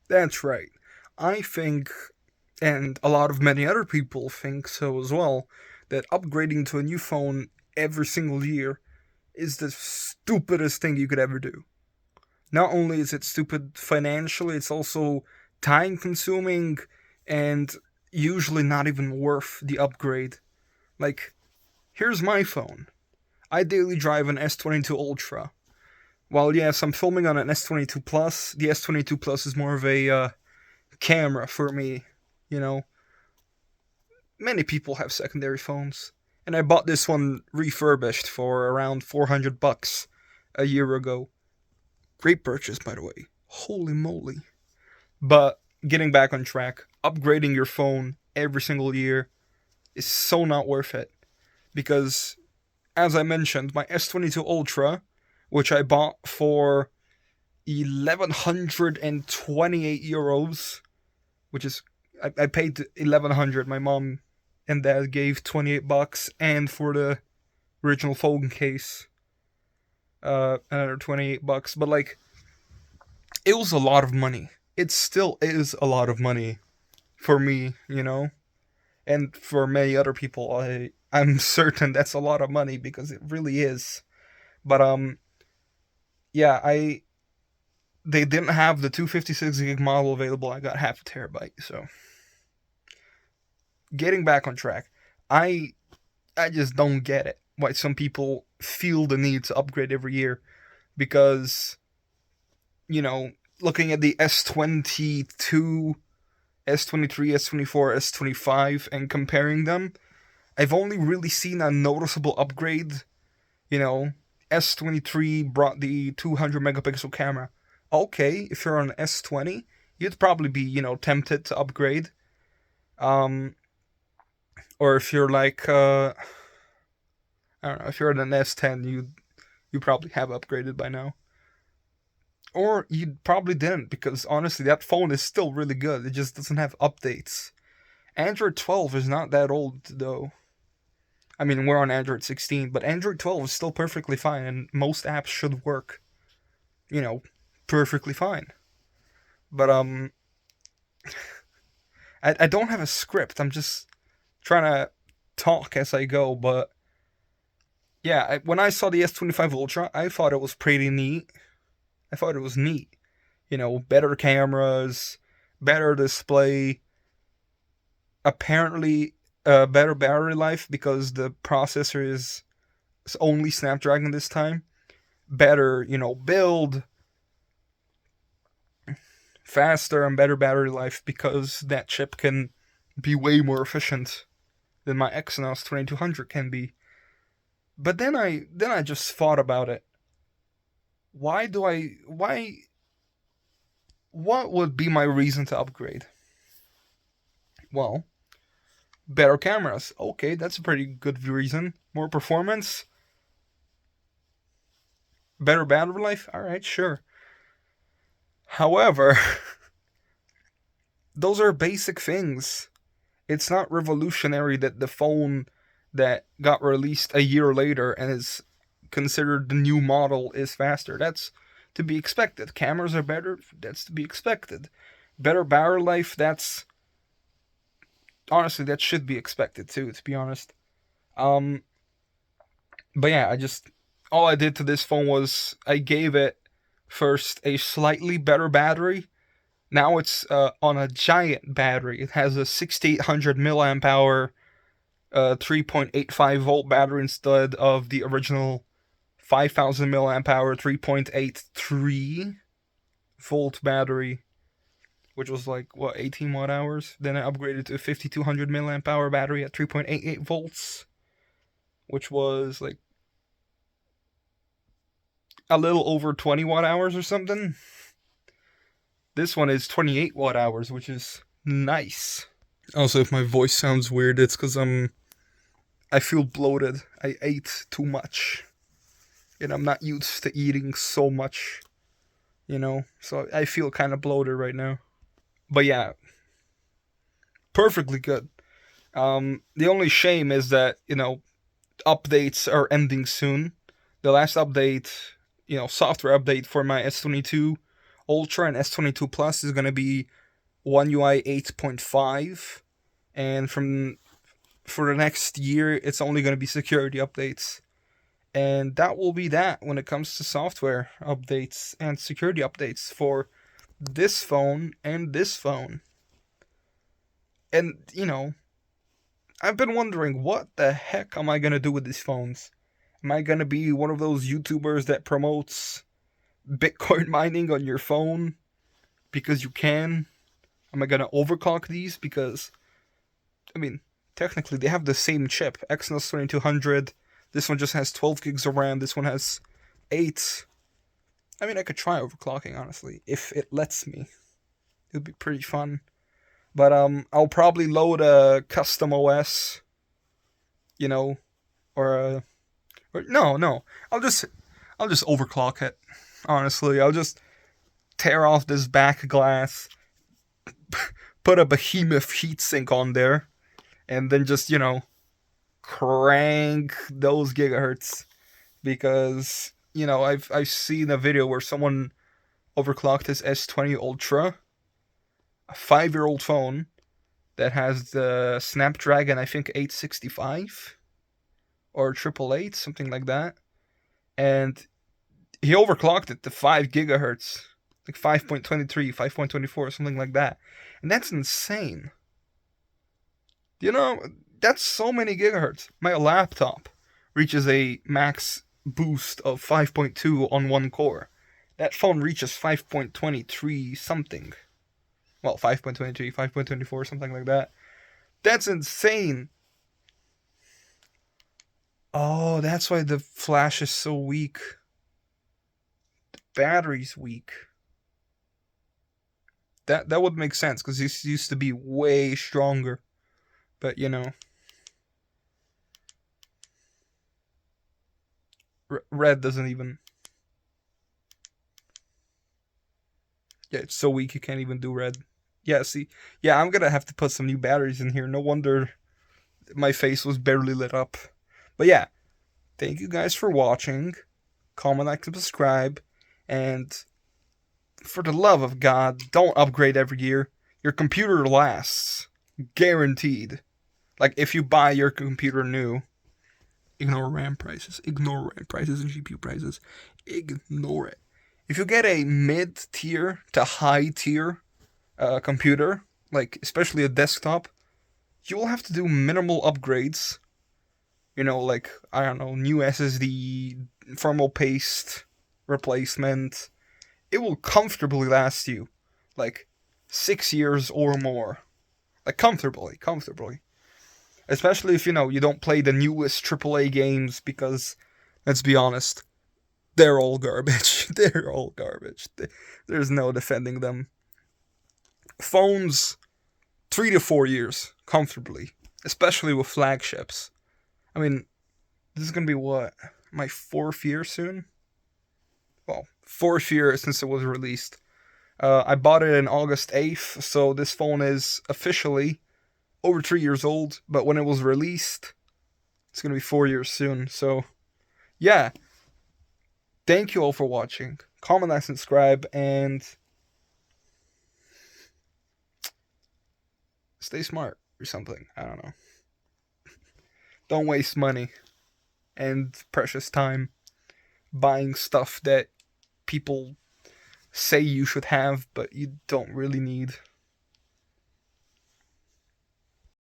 That's right. I think, and a lot of many other people think so as well, that upgrading to a new phone every single year is the stupidest thing you could ever do. Not only is it stupid financially, it's also time consuming and usually not even worth the upgrade. Like, here's my phone. I daily drive an S22 Ultra. While yes, I'm filming on an S22 Plus, the S22 Plus is more of a camera for me. You know, many people have secondary phones, and I bought this one refurbished for around $400 a year ago. Great purchase, by the way. Holy moly! But getting back on track, upgrading your phone every single year is so not worth it because, as I mentioned, my S22 Ultra, which I bought for 1128 euros, which is I paid 1100. My mom and dad gave 28 bucks, and for the original phone case, another 28 bucks. But like, it was a lot of money. It still is a lot of money for me, and for many other people. I'm certain that's a lot of money because it really is. But yeah, I they didn't have the 256 gig model available. I got half a terabyte. So getting back on track, I I just don't get it why some people feel the need to upgrade every year because you know looking at the S22, S23, S24, S25 and comparing them, I've only really seen a noticeable upgrade. You know, S23 brought the 200 megapixel camera. Okay, if you're on S20, you'd probably be, tempted to upgrade. Um, or if you're like, I don't know, if you're on an S10, you probably have upgraded by now. Or you probably didn't because honestly, that phone is still really good. It just doesn't have updates. Android 12 is not that old though. I mean, we're on Android 16, but Android 12 is still perfectly fine, and most apps should work, you know, perfectly fine. But I don't have a script. I'm just trying to talk as I go. But yeah, when I saw the S25 Ultra, I thought it was pretty neat. I thought it was neat. Better cameras, better display, apparently better battery life because the processor is only Snapdragon this time. Better, build, faster and better battery life because that chip can be way more efficient than my Exynos 2200 can be. But then I just thought about it. Why what would be my reason to upgrade? Well, better cameras. Okay, that's a pretty good reason. More performance, better battery life. All right, sure. However, those are basic things. It's not revolutionary that the phone that got released a year later and is considered the new model is faster. That's to be expected. Cameras are better. That's to be expected. Better battery life. That's honestly that should be expected too. To be honest. Um, but yeah, I just all I did to this phone was I gave it first a slightly better battery. Now it's on a giant battery. It has a 6800 milliamp hour 3.85 volt battery instead of the original 5000 milliamp hour 3.83 volt battery, which was like what 18 watt hours. Then I upgraded to a 5200 milliamp hour battery at 3.88 volts, which was like a little over 20 watt hours or something. This one is 28 watt hours, which is nice. Also, if my voice sounds weird, it's because I feel bloated. I ate too much, and I'm not used to eating so much. So I feel kind of bloated right now. But yeah, perfectly good. The only shame is that updates are ending soon. The last update, software update for my S22 Ultra and S22 Plus is going to be One UI 8.5, and for the next year, it's only going to be security updates. And that will be that when it comes to software updates and security updates for this phone and this phone. And, I've been wondering, what the heck am I going to do with these phones? Am I going to be one of those YouTubers that promotes Bitcoin mining on your phone because you can? Am I going to overclock these? Because, technically they have the same chip, Exynos 2200. This one just has 12 gigs of RAM. This one has 8. I could try overclocking, honestly, if it lets me. It would be pretty fun. But I'll probably load a custom OS, or no. I'll just overclock it. Honestly, I'll just tear off this back glass, put a behemoth heatsink on there, and then just crank those gigahertz, because I've seen a video where someone overclocked his S22 Ultra, a 5-year-old phone that has the Snapdragon, I think 865 or 888, something like that, and he overclocked it to 5 gigahertz, like 5.23, 5.24, something like that, and that's insane. That's so many gigahertz. My laptop reaches a max boost of 5.2 on one core. That phone reaches 5.23 something. Well, 5.23, 5.24, something like that. That's insane. Oh, that's why the flash is so weak. The battery's weak. That would make sense, because this used to be way stronger. But, red doesn't even... Yeah, it's so weak you can't even do red. Yeah, see? Yeah, I'm gonna have to put some new batteries in here. No wonder my face was barely lit up. But yeah, thank you guys for watching. Comment, like, and subscribe. And for the love of God, don't upgrade every year. Your computer lasts. Guaranteed. Like, if you buy your computer new, ignore RAM prices. Ignore RAM prices and GPU prices. Ignore it. If you get a mid-tier to high-tier computer, like especially a desktop, you will have to do minimal upgrades. Like, I don't know, new SSD, thermal paste replacement. It will comfortably last you like 6 years or more. Like, comfortably. Especially if, you don't play the newest AAA games, because, let's be honest, they're all garbage. They're all garbage. There's no defending them. Phones, 3 to 4 years, comfortably. Especially with flagships. This is going to be what? My 4th year soon? Well, 4th year since it was released. I bought it on August 8th, so this phone is officially over 3 years old, but when it was released, it's going to be 4 years soon. So, yeah. Thank you all for watching. Comment, like, subscribe, and stay smart or something. I don't know. Don't waste money and precious time buying stuff that people say you should have, but you don't really need.